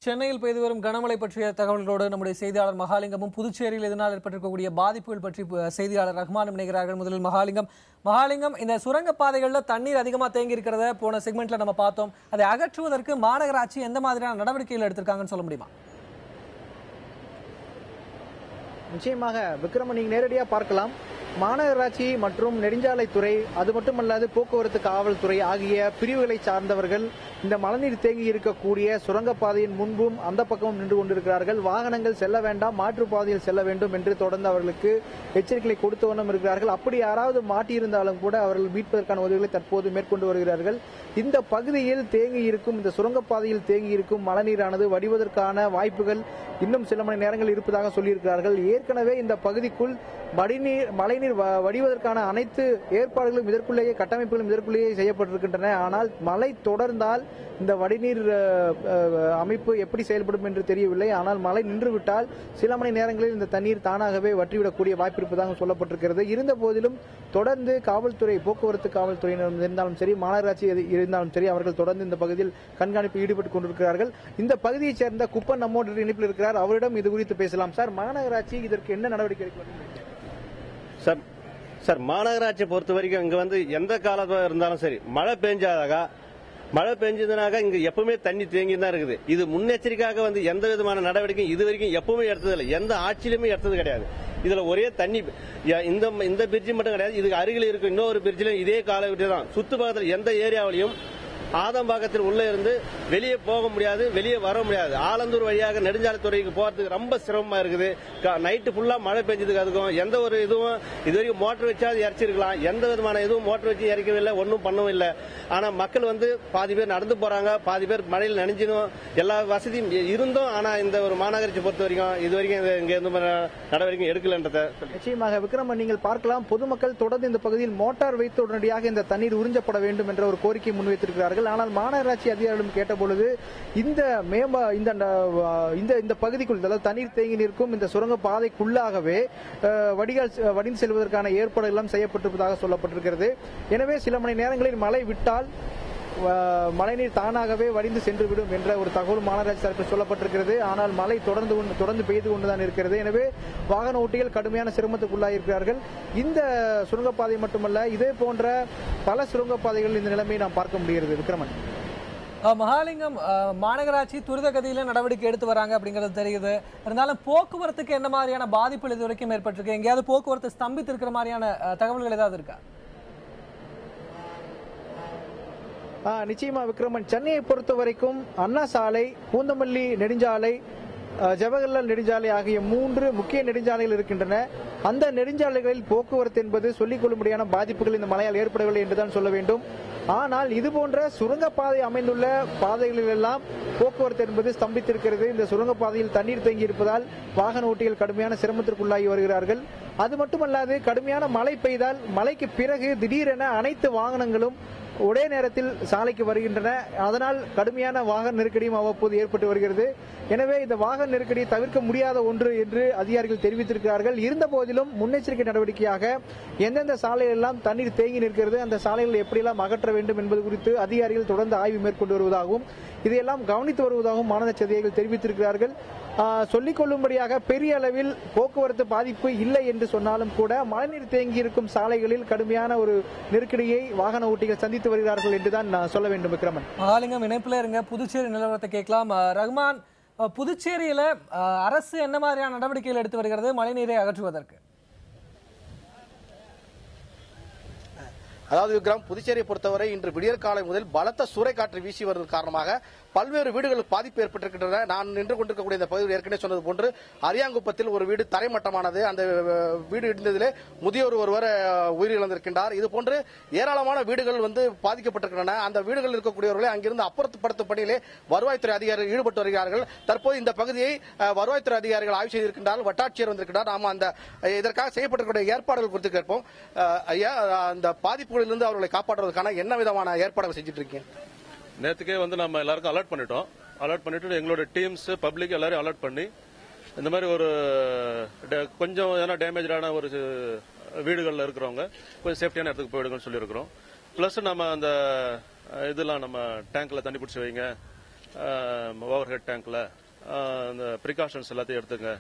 சென்னையில் பெய்து வரும் கனமழை பற்றிய தகவல்களோடு நம்முடைய செய்தியாளர் மகாலிங்கமும் புதுச்சேரியில் இதனால் ஏற்பட்டிருக்கக்கூடிய பாதிப்புகள் பற்றி செய்தியாளர் ரஹ்மானும் இணைகிறார்கள். முதலில் மகாலிங்கம், இந்த சுரங்கப்பாதைகளில் தண்ணீர் அதிகமாக தேங்கி இருக்கிறத போன செக்மெண்ட்ல நம்ம பார்த்தோம். அதை அகற்றுவதற்கு மாநகராட்சி எந்த மாதிரியான நடவடிக்கைகள் எடுத்திருக்காங்கன்னு சொல்ல முடியுமா? நிச்சயமாக விக்ரமன், நீங்க நேரடியாக பார்க்கலாம். மாநகராட்சி மற்றும் நெடுஞ்சாலைத்துறை, அது மட்டுமல்லாது போக்குவரத்து காவல்துறை ஆகிய பிரிவுகளை சார்ந்தவர்கள் இந்த மழைநீர் தேங்கி இருக்கக்கூடிய சுரங்கப்பாதையின் முன்பும் அந்த பக்கமும் நின்று கொண்டிருக்கிறார்கள். வாகனங்கள் செல்ல வேண்டாம், மாற்றுப்பாதையில் செல்ல வேண்டும் என்று தொடர்ந்து அவர்களுக்கு எச்சரிக்கை கொடுத்த வண்ணம் இருக்கிறார்கள். அப்படி யாராவது மாட்டியிருந்தாலும் கூட அவர்கள் மீட்பதற்கான உதவிகளை தற்போது மேற்கொண்டு வருகிறார்கள். இந்த பகுதியில் தேங்கி இருக்கும், இந்த சுரங்கப்பாதையில் தேங்கி இருக்கும் மழைநீரானது வடிவதற்கான வாய்ப்புகள் இன்னும் சில மணி நேரங்கள் இருப்பதாக சொல்லியிருக்கிறார்கள். ஏற்கனவே இந்த பகுதிக்குள் மழைநீர் வடிவதற்கான அனைத்து ஏற்பாடுகளும் இதற்குள்ளேயே, கட்டமைப்புகளும் இதற்குள்ளேயே செய்யப்பட்டிருக்கின்றன. ஆனால் மழை தொடர்ந்தால் இந்த வடிநீர் அமைப்பு எப்படி செயல்படும் என்று தெரியவில்லை. ஆனால் மழை நின்றுவிட்டால் சில மணி நேரங்களில் இந்த தண்ணீர் தானாகவே வற்றிவிடக்கூடிய வாய்ப்பு இருப்பதாக சொல்லப்பட்டிருக்கிறது. இருந்த போதிலும் தொடர்ந்து காவல்துறை, போக்குவரத்து காவல்துறையினர் இருந்தாலும் சரி, மாநகராட்சி இருந்தாலும் சரி, அவர்கள் தொடர்ந்து இந்த பகுதியில் கண்காணிப்பு ஈடுபட்டுக் கொண்டிருக்கிறார்கள். இந்த பகுதியைச் சேர்ந்த குப்பன் நம்மோடு இணைப்பில் இருக்கிறார். அவரிடம் இது குறித்து பேசலாம். சார், மாநகராட்சி இதற்கு என்ன நடவடிக்கை எடுக்க? சார், மாநகராட்சியை பொறுத்த வரைக்கும் இங்க எந்த காலத்துல இருந்தாலும் சரி, மழை பெஞ்சதுனாக்கா இங்க எப்பவுமே தண்ணி தேங்கி தான் இருக்குது. இது முன்னெச்சரிக்கையாக எந்த விதமான நடவடிக்கை இது வரைக்கும் எப்பவுமே எடுத்ததில்லை, எந்த ஆட்சியிலுமே எடுத்தது கிடையாது. இதுல ஒரே தண்ணி, இந்த பிரிட்ஜ் மட்டும் கிடையாது, இதுக்கு அருகில் இருக்கும் இன்னொரு பிரிட்ஜிலும் இதே காலகட்டம் தான். சுத்து பக்கத்தில் எந்த ஏரியாவிலையும் ஆதம்பாக்கத்தில் உள்ள இருந்து வெளியே போக முடியாது, வெளியே வர முடியாது. ஆலந்தூர் வழியாக நெடுஞ்சாலைத்துறைக்கு போறதுக்கு ரொம்ப சிரமமா இருக்குது. நைட்டு ஃபுல்லா மழை பெஞ்சதுக்கு அதுக்கும் எந்த ஒரு இதுவும் இது வரைக்கும் மோட்டர் வச்சாது இறச்சிருக்கலாம். எந்த விதமான இதுவும் மோட்டர் வச்சு இறக்கவில்லை, ஒன்றும் பண்ணவும் இல்லை. ஆனா மக்கள் பாதி பேர் நடந்து போறாங்க, பாதி பேர் மழையில் நனைஞ்சிடும், எல்லா வசதியும் இருந்தும். ஆனா இந்த ஒரு மாநகராட்சி பொறுத்த வரைக்கும் இது வரைக்கும் இங்க எந்த நடவடிக்கை எடுக்கலன்றத நிச்சயமாக விக்ரமன், நீங்கள் பார்க்கலாம். பொதுமக்கள் தொடர்ந்து இந்த பகுதியில் மோட்டார் வைத்து உடனடியாக இந்த தண்ணீர் உறிஞ்சப்பட வேண்டும் என்ற ஒரு கோரிக்கை முன்வைத்திருக்கிறார்கள். ஆனால் மாநகராட்சி அதிகாரிகளிடம் கேட்டபொழுது இந்த பகுதிக்குள், அதாவது தண்ணீர் தேங்கி நிற்கும் இந்த சுரங்க பாதைக்குள்ளாகவே வடிந்து செல்வதற்கான ஏற்பாடுகள் எல்லாம் செய்யப்பட்டிருப்பதாக சொல்லப்பட்டிருக்கிறது. எனவே சில மணி நேரங்களில் மழை விட்டால் மழைநீர் தானாகவே வடிந்து சென்றுவிடும் என்ற ஒரு தகவல் மாநகராட்சி தரப்பில் சொல்லப்பட்டிருக்கிறது. ஆனால் மழை தொடர்ந்து பெய்து கொண்டுதான் இருக்கிறது. எனவே வாகன ஓட்டிகள் கடுமையான சிரமத்துக்குள்ளாயிருக்கிறார்கள். இந்த சுரங்கப்பாதை மட்டுமல்ல, இதே போன்ற பல சுரங்கப்பாதைகள் இந்த நிலைமையை நாம் பார்க்க முடிகிறது. விக்ரமன், மகாலிங்கம், மாநகராட்சி துரித கதியில நடவடிக்கை எடுத்து வராங்க அப்படிங்கிறது தெரியுது. இருந்தாலும் போக்குவரத்துக்கு என்ன மாதிரியான பாதிப்புகள் இது வரைக்கும் ஏற்பட்டிருக்கு? எங்கேயாவது போக்குவரத்து ஸ்தம்பித்து இருக்கிற மாதிரியான தகவல்கள் ஏதாவது இருக்கா? நிச்சயமா விக்ரமன், சென்னையை பொறுத்த வரைக்கும் அண்ணா சாலை, பூந்தமல்லி நெடுஞ்சாலை, ஜவஹர்லால் நெடுஞ்சாலை ஆகிய 3 முக்கிய நெடுஞ்சாலைகள் இருக்கின்றன. அந்த நெடுஞ்சாலைகளில் போக்குவரத்து என்பது சொல்லிக் கொள்ளும்படியான பாதிப்புகள் இந்த மழையால் ஏற்படவில்லை என்றுதான் சொல்ல வேண்டும். ஆனால் இதுபோன்ற சுரங்கப்பாதை அமைந்துள்ள பாதைகளில் எல்லாம் போக்குவரத்து என்பது ஸ்தம்பித்திருக்கிறது. இந்த சுரங்கப்பாதையில் தண்ணீர் தேங்கி இருப்பதால் வாகன ஓட்டிகள் கடுமையான சிரமத்திற்குள்ளாகி வருகிறார்கள். அது மட்டுமல்லாது, கடுமையான மழை பெய்தால் மழைக்கு பிறகு திடீரென அனைத்து வாகனங்களும் ஒரே நேரத்தில் சாலைக்கு வருகின்றன. அதனால் கடுமையான வாகன நெருக்கடியும் அவ்வப்போது ஏற்பட்டு வருகிறது. எனவே இந்த வாகன நெருக்கடியை தவிர்க்க முடியாத ஒன்று என்று அதிகாரிகள் தெரிவித்திருக்கிறார்கள். இருந்த போதிலும் முன்னெச்சரிக்கை நடவடிக்கையாக எந்தெந்த சாலைகள் எல்லாம் தண்ணீர் தேங்கி நிற்கிறது, அந்த சாலைகளை எப்படியெல்லாம் அகற்ற வேண்டும் என்பது குறித்து அதிகாரிகள் தொடர்ந்து ஆய்வு மேற்கொண்டு வருவதாகவும், இதையெல்லாம் கவனித்து வருவதாகவும் மாநகராட்சி அதிகாரிகள் தெரிவித்திருக்கிறார்கள். சொல்லிக் கொள்ளும்படியாக பெரிய அளவில் போக்குவரத்து பாதிப்பு இல்லை என்று சொன்னாலும் கூட மழைநீர் தேங்கி இருக்கும் சாலைகளில் கடுமையான ஒரு நெருக்கடியை வாகன ஓட்டிகள் சந்தித்து வருகிறார்கள் என்றுதான் சொல்ல வேண்டும். விக்ரமன், மகாலிங்கம் இணைப்பில் இருங்க. புதுச்சேரி நிலவரத்தை கேட்கலாம். ரஹ்மான், புதுச்சேரியில அரசு என்ன மாதிரியான நடவடிக்கைகள் எடுத்து வருகிறது மழைநீரை அகற்றுவதற்கு? அதாவது விக்ரம், புதுச்சேரியை பொறுத்தவரை இன்று விடியற்காலை முதல் பலத்த சூறைக்காற்று வீசி வருவது காரணமாக பல்வேறு வீடுகளுக்கு பாதிப்பு ஏற்பட்டிருக்கின்றன. நான் நின்று கொண்டிருக்கக்கூடிய இந்த பகுதியில் ஏற்கனவே சொன்னது போன்று அரியாங்குப்பத்தில் ஒரு வீடு தரைமட்டமானது. அந்த வீடு இடிந்ததிலே முதியோர் ஒருவர் உயிரிழந்திருக்கின்றார். இதுபோன்று ஏராளமான வீடுகள் பாதிக்கப்பட்டிருக்கின்றன. அந்த வீடுகளில் இருக்கக்கூடியவர்களை அங்கிருந்து அப்புறப்படுத்தும் பணியிலே வருவாய்த்துறை அதிகாரிகள் ஈடுபட்டு வருகிறார்கள். தற்போது இந்த பகுதியை வருவாய்த்துறை அதிகாரிகள் ஆய்வு செய்திருக்கின்றார்கள். வட்டாட்சியர் வந்திருக்கிறார். நாம் இதற்காக செய்யப்பட்டிருக்கிற ஏற்பாடுகள் குறித்து கேட்போம். ஐயா, அந்த பாதிப்புகளிலிருந்து அவர்களை காப்பாற்றுவதற்கான என்ன விதமான ஏற்பாடுகள் செஞ்சுட்டு இருக்கீங்க? நேற்றுக்கே நம்ம எல்லாருக்கும் அலர்ட் பண்ணிட்டு எங்களோட டீம்ஸ், பப்ளிக் எல்லாரும் அலர்ட் பண்ணி இந்த மாதிரி ஒரு கொஞ்சம் ஏன்னா டேமேஜான ஒரு வீடுகளில் இருக்கிறவங்க கொஞ்சம் சேஃப்டியான இடத்துக்கு போயிடுங்கன்னு சொல்லியிருக்கிறோம். பிளஸ் நம்ம அந்த இதெல்லாம் நம்ம டேங்க்ல தண்ணி பிடிச்சி வைங்க, ஓவர் ஹெட் டேங்க்ல அந்த ப்ரிகாஷன்ஸ் எல்லாத்தையும் எடுத்துங்க,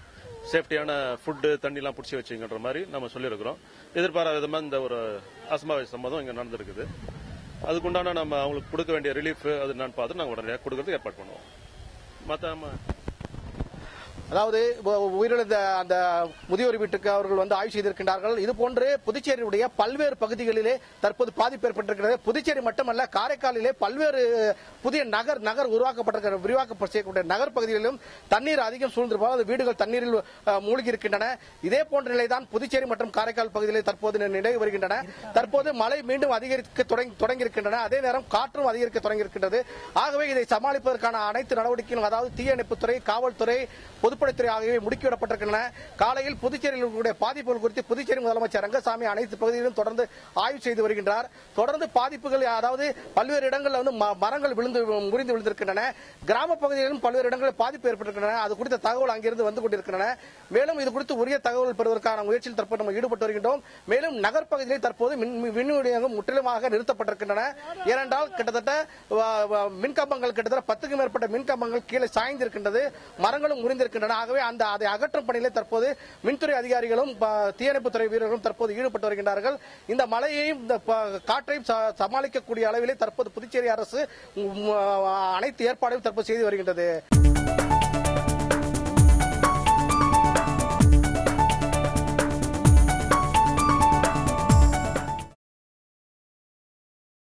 சேஃப்டியான ஃபுட்டு தண்ணிலாம் பிடிச்சி வச்சுங்கன்ற மாதிரி நம்ம சொல்லியிருக்கிறோம். எதிர்பாராத விதமாக இந்த ஒரு அசம்பாவித சம்பவம் இங்கே நடந்திருக்குது. அதுக்குண்டான நம்ம அவங்களுக்கு கொடுக்க வேண்டிய ரிலீஃப் அது நான் பார்த்து நாங்கள் உடனே கொடுக்கறதுக்கு ஏற்பாடு பண்ணுவோம். மற்ற அதாவது உயிரிழந்த அந்த முதியோர் வீட்டுக்கு அவர்கள் வந்து ஆய்வு செய்திருக்கின்றார்கள். இதுபோன்று புதுச்சேரியுடைய பல்வேறு பகுதிகளிலே தற்போது பாதிப்பு ஏற்பட்டிருக்கிறது. புதுச்சேரி மட்டுமல்ல, காரைக்காலிலே பல்வேறு புதிய நகர் விரிவாக்கப்பட்ட நகர் பகுதிகளிலும் தண்ணீர் அதிகம் சூழ்ந்திருப்பதால் வீடுகள் தண்ணீரில் மூழ்கி இருக்கின்றன. இதே போன்ற நிலைதான் புதுச்சேரி மற்றும் காரைக்கால் பகுதியிலே தற்போது நிலை வருகின்றன. தற்போது மழை மீண்டும் அதிகரிக்க தொடங்கியிருக்கின்றன. அதே நேரம் காற்றும் அதிகரிக்க தொடங்கியிருக்கின்றது. ஆகவே இதை சமாளிப்பதற்கான அனைத்து நடவடிக்கைகளும், அதாவது தீயணைப்புத்துறை, காவல்துறை, பொதுப்பணித்துறை ஆகியவை முடுக்கிவிடப்பட்டிருக்கின்றன. காலையில் புதுச்சேரியில் இருக்கக்கூடிய பாதிப்புகள் குறித்து புதுச்சேரி முதலமைச்சர் ரங்கசாமி அனைத்து பகுதிகளிலும் தொடர்ந்து ஆய்வு செய்து வருகின்றார். தொடர்ந்து பாதிப்புகள், அதாவது பல்வேறு இடங்களில் வந்து மரங்கள் முறிந்து விழுந்திருக்கின்றன. கிராம பகுதிகளிலும் பல்வேறு இடங்களில் பாதிப்பு ஏற்பட்டிருக்கின்றன. அது குறித்த தகவல் அங்கிருந்து வந்து கொண்டிருக்கின்றன. மேலும் இது குறித்து உரிய தகவல் பெறுவதற்கான முயற்சியில் தற்போது நம்ம ஈடுபட்டு வருகின்றோம். மேலும் நகர் பகுதிகளில் தற்போது மின் விநியோகம் முற்றிலுமாக நிறுத்தப்பட்டிருக்கின்றன. ஏனென்றால் கிட்டத்தட்ட மின்கம்பங்கள் கிட்டத்தட்ட 10க்கும் மேற்பட்ட மின்கம்பங்கள் கீழே சாய்ந்திருக்கின்றது, மரங்களும் முறிந்திருக்கின்றன. ஆகவே அதை அகற்றும் பணியிலே தற்போது மின்துறை அதிகாரிகளும் தீயணைப்புத்துறை வீரர்களும் தற்போது ஈடுபட்டு வருகின்றார்கள். இந்த மழையையும் இந்த காற்றையும் சமாளிக்கக்கூடிய அளவிலே தற்போது புதுச்சேரி அரசு அனைத்து ஏற்பாடுகளும் தற்போது செய்து வருகின்றது.